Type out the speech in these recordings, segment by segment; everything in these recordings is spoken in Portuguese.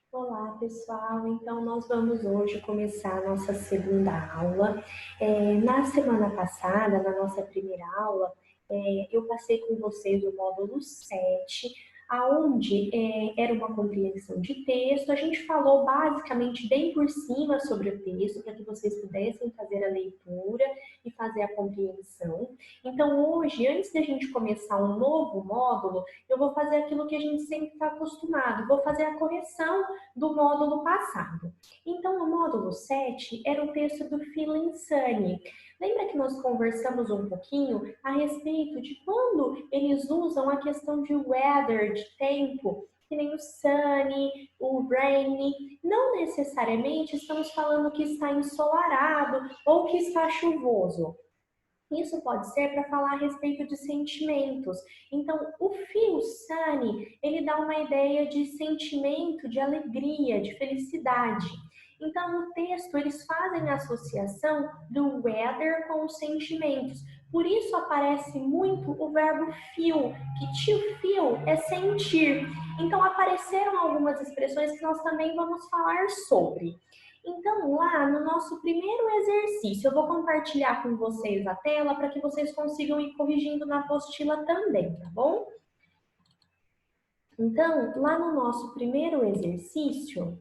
Olá, pessoal. Então, nós vamos hoje começar a nossa segunda aula. Na semana passada, na nossa primeira aula, eu passei com vocês o módulo 7, aonde era uma compreensão de texto. A gente falou basicamente bem por cima sobre o texto, para que vocês pudessem fazer a leitura e fazer a compreensão. Então, hoje, antes da gente começar um novo módulo, eu vou fazer aquilo que a gente sempre está acostumado, vou fazer a correção do módulo passado. Então, no módulo 7 era o texto do Feeling Sunny. Lembra que nós conversamos um pouquinho a respeito de quando eles usam a questão de weather, de tempo, que nem o sunny, o rainy. Não necessariamente estamos falando que está ensolarado ou que está chuvoso. Isso pode ser para falar a respeito de sentimentos. Então, o feel sunny, ele dá uma ideia de sentimento, de alegria, de felicidade. Então, no texto, eles fazem a associação do weather com os sentimentos. Por isso aparece muito o verbo feel, que to feel é sentir. Então, apareceram algumas expressões que nós também vamos falar sobre. Então, lá no nosso primeiro exercício, eu vou compartilhar com vocês a tela para que vocês consigam ir corrigindo na apostila também, tá bom? Então, lá no nosso primeiro exercício,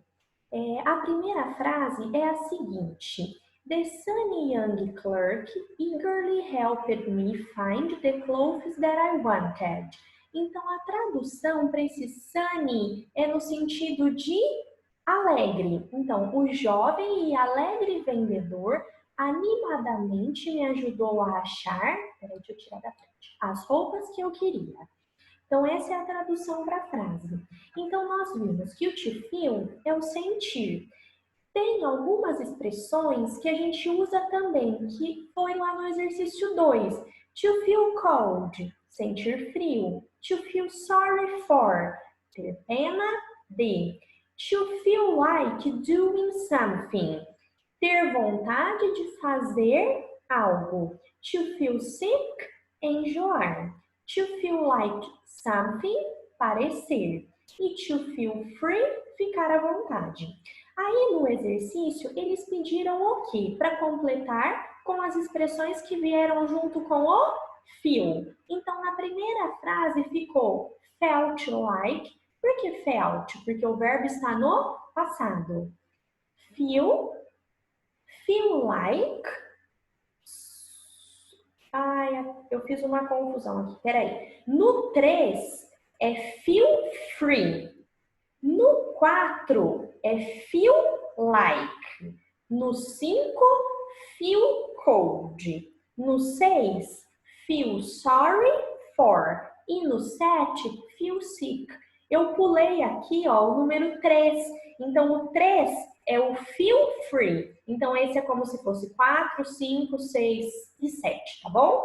a primeira frase é a seguinte: The sunny young clerk eagerly helped me find the clothes that I wanted. Então, a tradução para esse sunny é no sentido de alegre. Então, o jovem e alegre vendedor animadamente me ajudou a achar, peraí, deixa eu tirar da frente, as roupas que eu queria. Então, essa é a tradução para a frase. Então, nós vimos que o to feel é o sentir. Tem algumas expressões que a gente usa também, que foi lá no exercício 2. To feel cold, sentir frio. To feel sorry for, ter pena de. To feel like doing something, ter vontade de fazer algo. To feel sick, enjoar. To feel like something, parecer. E to feel free, ficar à vontade. Aí no exercício, eles pediram o quê? Para completar com as expressões que vieram junto com o feel. Então, na primeira frase ficou felt like. Por que felt? Porque o verbo está no passado. Feel, feel like. Ai, eu fiz uma confusão aqui, peraí. No 3 é feel free. No 4 é feel like. No 5, feel cold. No 6, feel sorry for. E no 7, feel sick. Eu pulei aqui, ó, o número 3. Então, o 3 é o feel free. Então, esse é como se fosse 4, 5, 6 e 7, tá bom?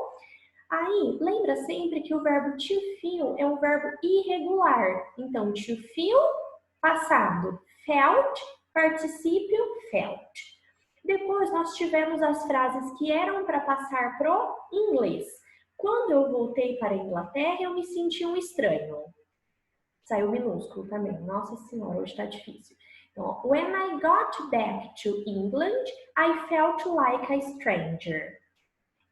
Aí, lembra sempre que o verbo to feel é um verbo irregular. Então, to feel, passado, felt, particípio, felt. Depois, nós tivemos as frases que eram para passar pro inglês. Quando eu voltei para a Inglaterra, eu me senti um estranho. Saiu minúsculo também. Nossa senhora, hoje está difícil. Então, when I got back to England, I felt like a stranger.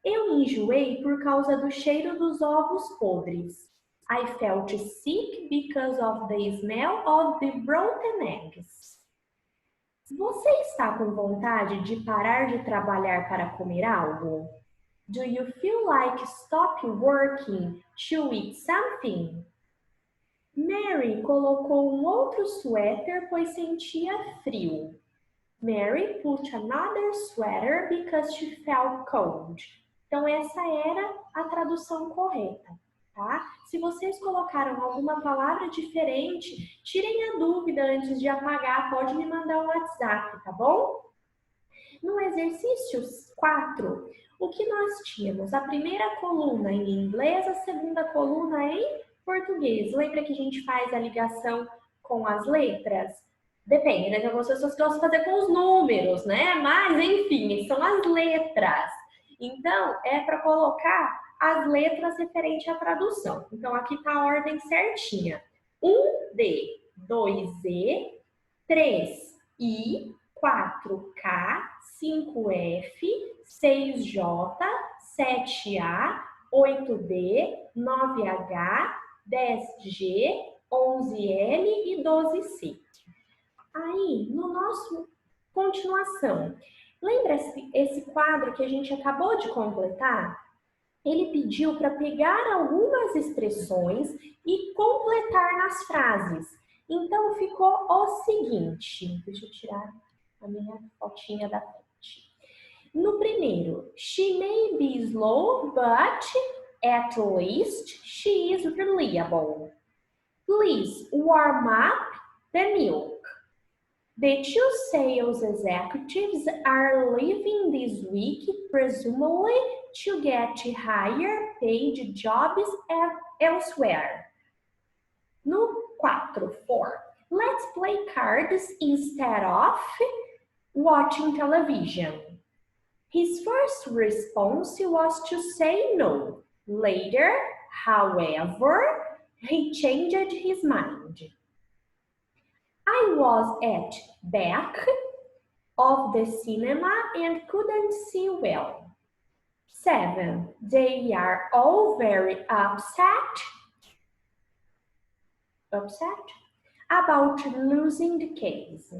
Eu enjoei por causa do cheiro dos ovos podres. I felt sick because of the smell of the rotten eggs. Você está com vontade de parar de trabalhar para comer algo? Do you feel like stop working to eat something? Mary colocou um outro suéter pois sentia frio. Mary put another sweater because she felt cold. Então, essa era a tradução correta, tá? Se vocês colocaram alguma palavra diferente, tirem a dúvida antes de apagar, pode me mandar um WhatsApp, tá bom? No exercício 4, o que nós tínhamos? A primeira coluna em inglês, a segunda coluna em português. Lembra que a gente faz a ligação com as letras? Depende, né? Tem algumas pessoas que gostam de fazer com os números, né? Mas, enfim, são as letras. Então, é para colocar as letras referente à tradução. Então, aqui está a ordem certinha. 1D, 2E, 3I, 4K, 5F, 6J, 7A, 8D, 9H, 10G, 11L e 12C. Aí, no nosso continuação, lembra esse quadro que a gente acabou de completar? Ele pediu para pegar algumas expressões e completar nas frases. Então, ficou o seguinte. Deixa eu tirar a minha fotinha da frente. No primeiro, she may be slow, but at least she is reliable. Please warm up the milk. The two sales executives are leaving this week, presumably to get higher paid jobs elsewhere. No 4, let's play cards instead of watching television. His first response was to say no. Later, however, he changed his mind. I was at back of the cinema and couldn't see well. 7, they are all very upset about losing the case.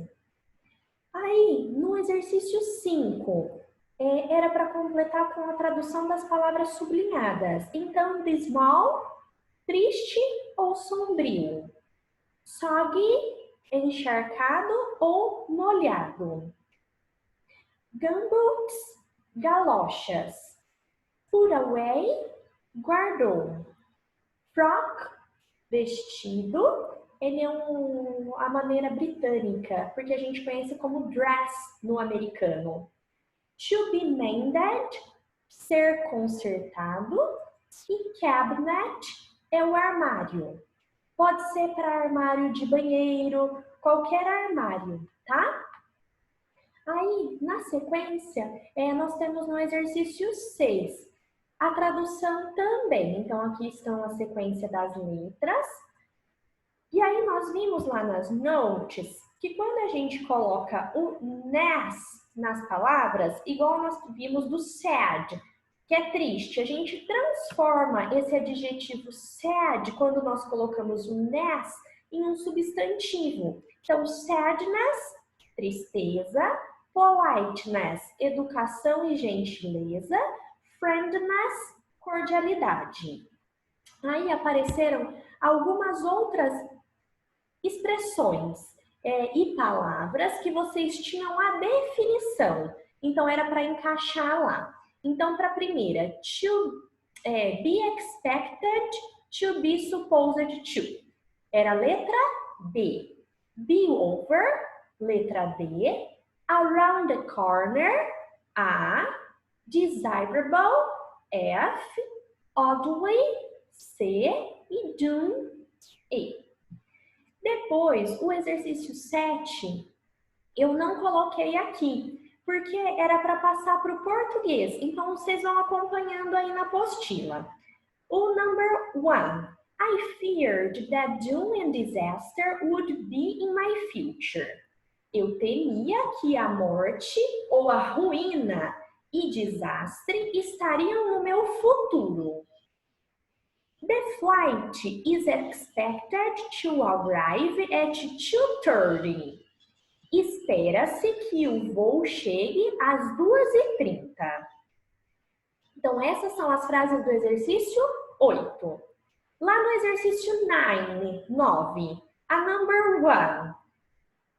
Aí, no exercício 5, era para completar com a tradução das palavras sublinhadas. Então, dismal, triste ou sombrio. Soggy, encharcado ou molhado. Gumboots, galochas. Put away, guardou. Frock, vestido. Ele é a maneira britânica, porque a gente conhece como dress no americano. To be mended, ser consertado. E cabinet é o armário. Pode ser para armário de banheiro, qualquer armário, tá? Aí, na sequência, nós temos no exercício 6, a tradução também. Então, aqui estão a sequência das letras. E aí, nós vimos lá nas notes que quando a gente coloca o ness nas palavras, igual nós vimos do sad, que é triste, a gente transforma esse adjetivo sad, quando nós colocamos o ness, em um substantivo. Então, sadness, tristeza, politeness, educação e gentileza, friendliness, cordialidade. Aí apareceram algumas outras expressões e palavras que vocês tinham a definição. Então, era para encaixar lá. Então, para a primeira, to be expected, to be supposed to. Era a letra B. Be over, letra D. Around the corner, A. Desirable, F. Oddly, C. E doom, E. Depois, o exercício 7, eu não coloquei aqui, porque era para passar para o português. Então, vocês vão acompanhando aí na apostila. O number 1. I feared that doom and disaster would be in my future. Eu temia que a morte ou a ruína e desastre estariam no meu futuro. The flight is expected to arrive at 2:30. Espera-se que o voo chegue às 2h30. Então, essas são as frases do exercício 8. Lá no exercício 9, a number 1,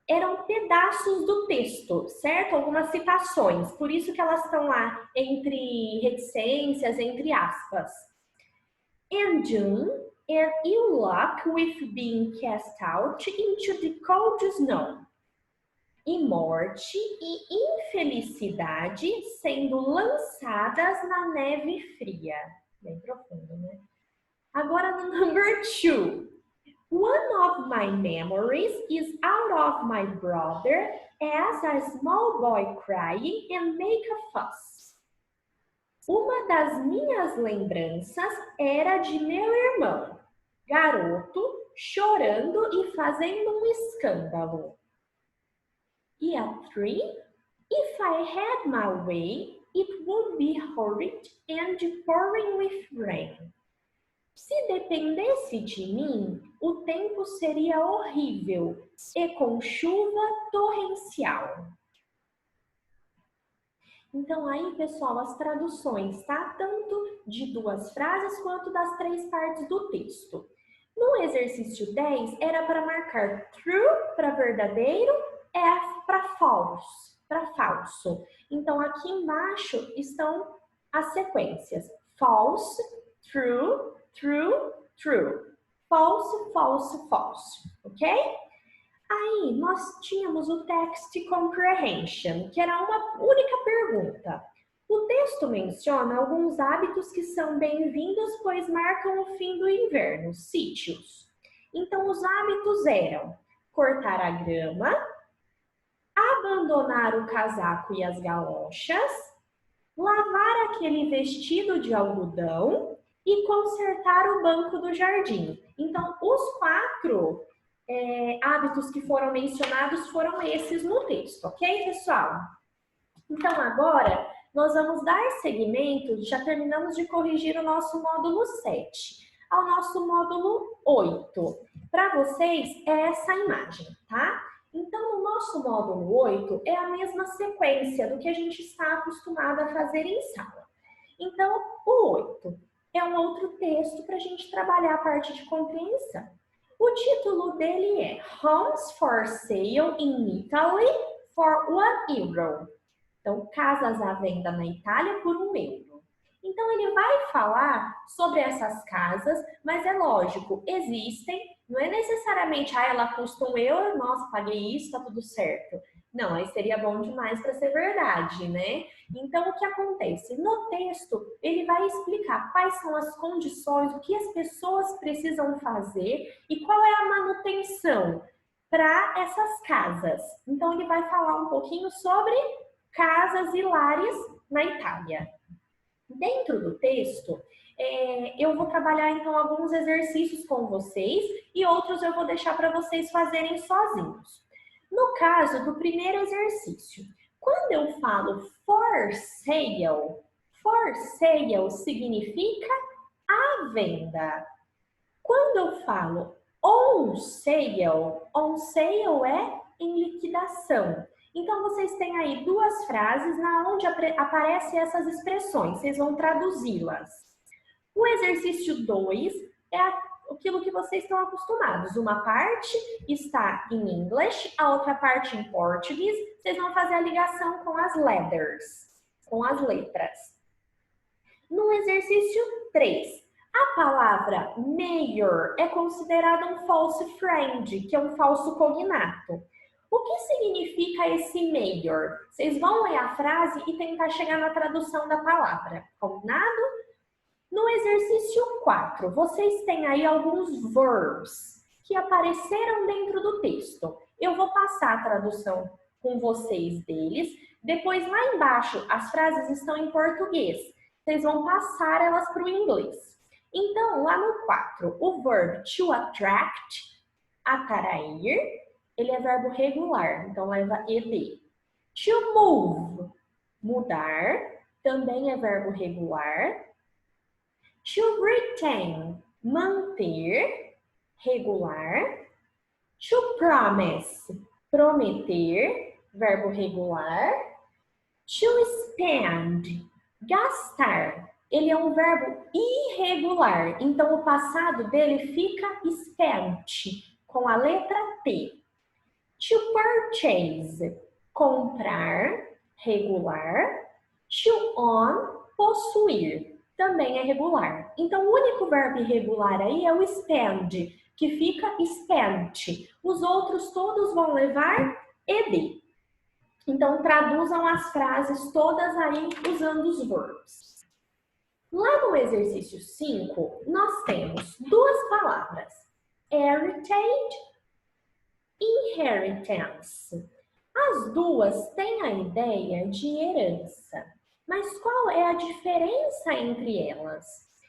eram pedaços do texto, certo? Algumas citações, por isso que elas estão lá entre reticências, entre aspas. And doom, and ill luck with being cast out into the cold snow. E morte e infelicidade sendo lançadas na neve fria. Bem profundo, né? Agora no number 2. One of my memories is out of my brother as a small boy crying and make a fuss. Uma das minhas lembranças era de meu irmão, garoto, chorando e fazendo um escândalo. e a tree. If I had my way, it would be horrid and pouring with rain. Se dependesse de mim, o tempo seria horrível e com chuva torrencial. Então aí, pessoal, as traduções, tá? Tanto de duas frases quanto das três partes do texto. No exercício 10, era para marcar true para verdadeiro, F para falso. Então aqui embaixo estão as sequências. False, true, true, true. False, false, false. Ok? Aí, nós tínhamos o Text Comprehension, que era uma única pergunta. O texto menciona alguns hábitos que são bem-vindos, pois marcam o fim do inverno, sítios. Então, os hábitos eram cortar a grama, abandonar o casaco e as galochas, lavar aquele vestido de algodão e consertar o banco do jardim. Então, os quatro hábitos que foram mencionados foram esses no texto, ok, pessoal? Então, agora, nós vamos dar seguimento, já terminamos de corrigir o nosso módulo 7, ao nosso módulo 8. Para vocês, é essa imagem, tá? Então, no nosso módulo 8, é a mesma sequência do que a gente está acostumado a fazer em sala. Então, o 8 é um outro texto para a gente trabalhar a parte de compreensão. O título dele é Homes for Sale in Italy for €1. Então, casas à venda na Itália por €1. Então, ele vai falar sobre essas casas, mas é lógico, existem, não é necessariamente, ela custa €1, nossa, paguei isso, tá tudo certo. Não, aí seria bom demais para ser verdade, né? Então, o que acontece? No texto, ele vai explicar quais são as condições, o que as pessoas precisam fazer e qual é a manutenção para essas casas. Então, ele vai falar um pouquinho sobre casas e lares na Itália. Dentro do texto, eu vou trabalhar, então, alguns exercícios com vocês e outros eu vou deixar para vocês fazerem sozinhos. No caso do primeiro exercício, quando eu falo for sale significa à venda. Quando eu falo on sale é em liquidação. Então, vocês têm aí duas frases onde aparecem essas expressões, vocês vão traduzi-las. O exercício 2 é aquilo que vocês estão acostumados. Uma parte está em inglês, a outra parte em português. Vocês vão fazer a ligação com as letters, com as letras. No exercício 3, a palavra mayor é considerada um false friend, que é um falso cognato. O que significa esse mayor? Vocês vão ler a frase e tentar chegar na tradução da palavra. Combinado? No exercício 4, vocês têm aí alguns verbs que apareceram dentro do texto. Eu vou passar a tradução com vocês deles. Depois, lá embaixo, as frases estão em português. Vocês vão passar elas para o inglês. Então, lá no 4, o verb to attract, atrair, ele é verbo regular, então leva ed. To move, mudar, também é verbo regular. To retain, manter, regular. To promise, prometer, verbo regular. To spend, gastar, ele é um verbo irregular, então o passado dele fica spent, com a letra T. To purchase, comprar, regular. To own, possuir, também é regular. Então, o único verbo irregular aí é o spend, que fica spent. Os outros todos vão levar ed. Então, traduzam as frases todas aí usando os verbs. Lá no exercício 5, nós temos duas palavras. Heritage, inheritance. As duas têm a ideia de herança. Mas qual é a diferença entre elas?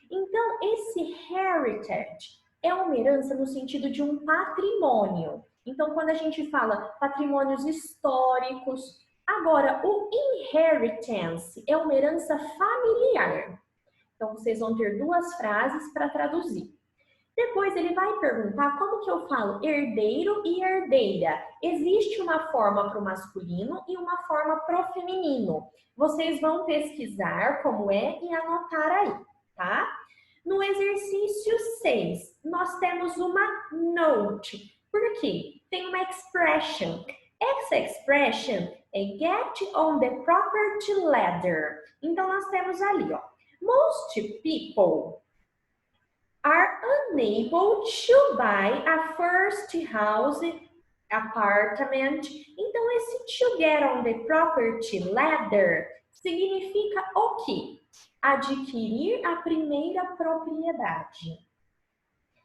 Então, esse heritage é uma herança no sentido de um patrimônio. Então, quando a gente fala patrimônios históricos, agora o inheritance é uma herança familiar. Então, vocês vão ter duas frases para traduzir. Depois ele vai perguntar como que eu falo herdeiro e herdeira. Existe uma forma para o masculino e uma forma para o feminino. Vocês vão pesquisar como é e anotar aí, tá? No exercício 6, nós temos uma note. Por quê? Tem uma expression. Essa expression é get on the property ladder. Então, nós temos ali, ó. Most people are unable to buy a first house apartment. Então, esse to get on the property ladder significa o quê? Adquirir a primeira propriedade.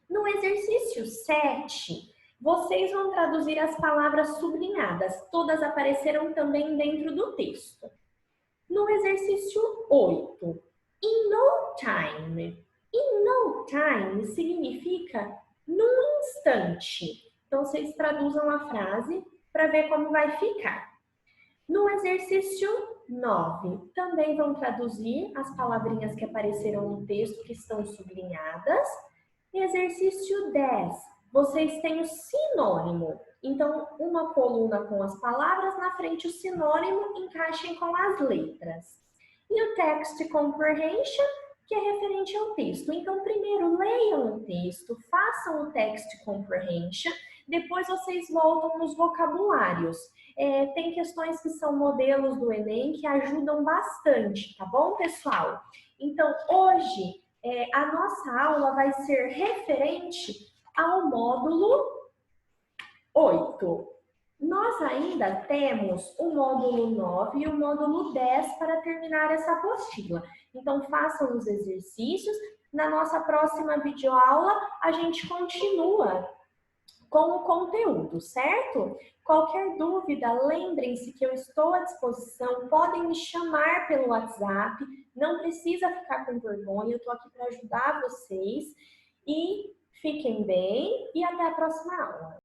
No exercício 7, vocês vão traduzir as palavras sublinhadas. Todas apareceram também dentro do texto. No exercício 8, in no time. In no time significa num instante. Então, vocês traduzam a frase para ver como vai ficar. No exercício 9, também vão traduzir as palavrinhas que apareceram no texto que estão sublinhadas. Exercício 10, vocês têm o sinônimo. Então, uma coluna com as palavras, na frente o sinônimo, encaixem com as letras. E o text comprehension, que é referente ao texto. Então, primeiro leiam o texto, façam o text comprehension, depois vocês voltam nos vocabulários. Tem questões que são modelos do Enem que ajudam bastante, tá bom, pessoal? Então, hoje, a nossa aula vai ser referente ao módulo 8. Nós ainda temos o módulo 9 e o módulo 10 para terminar essa apostila. Então, façam os exercícios. Na nossa próxima videoaula, a gente continua com o conteúdo, certo? Qualquer dúvida, lembrem-se que eu estou à disposição, podem me chamar pelo WhatsApp, não precisa ficar com vergonha, eu estou aqui para ajudar vocês. E fiquem bem e até a próxima aula.